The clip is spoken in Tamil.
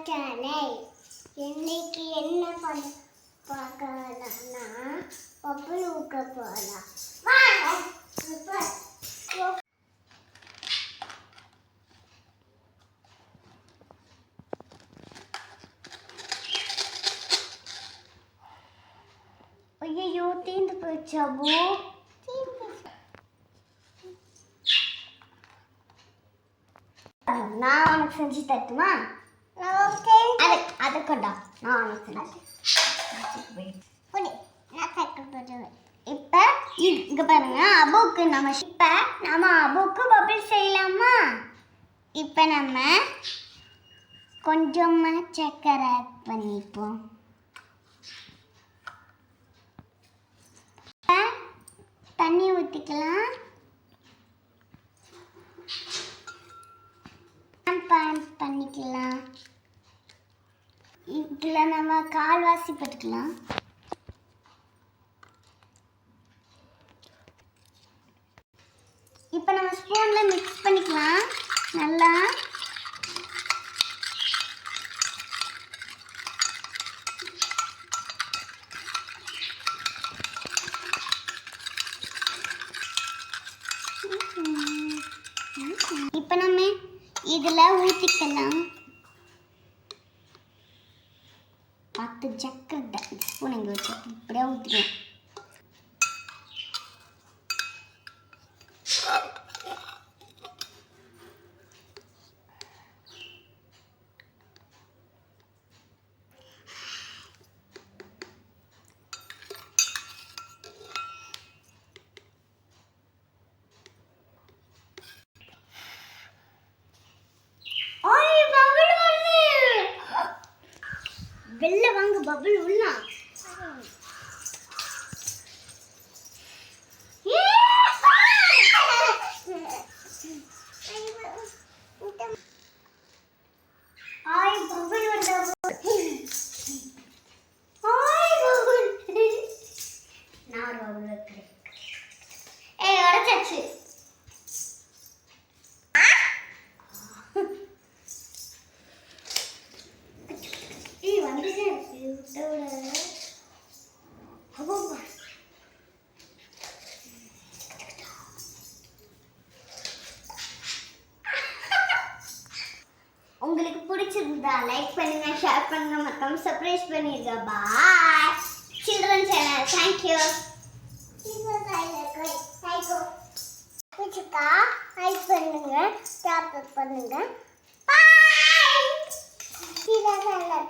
சேனல். இன்னைக்கு என்ன பண்ண பார்க்கலாம்னா பப்புள் ஊக்க போகலாம். ஐயோ தீந்து போயிடுச்சா போ. நான் உனக்கு செஞ்சு தட்டுமா? அதை கொண்டா, நான் உனக்கு செஞ்சு இப்போ இங்கே பாருங்க, அபுக்கு நம்ம அபுக்கு பபிள் செய்யலாமா? இப்போ நம்ம கொஞ்சமாக சக்கரை ஆட் பண்ணிப்போம். தண்ணி ஊற்றிக்கலாம். பண்ணிக்கலாம். இதில் நம்ம கால்வாசி போட்டுக்கலாம். இப்போ நம்ம ஸ்பூனில் மிக்ஸ் பண்ணிக்கலாம் நல்லா. இப்போ நம்ம இதில் ஊற்றிக்கலாம். 10 சக்கரை ஸ்பூன் இங்கே வச்சு இப்படியே ஊற்றிக்கலாம். வெளில வாங்க, பபிள் உள்ள. உங்களுக்கு பிடிச்சிருந்தா லைக் பண்ணுங்க, ஷேர் பண்ணுங்க, மறக்காம சப்ஸ்கிரைப் பண்ணிருங்க. பாய் சில்ட்ரன் சேனல். Thank you. பிடிச்சிருக்கா லைக் பண்ணுங்க, ஷேர் பண்ணுங்க. பாய் சில்ட்ரன் சேனல்.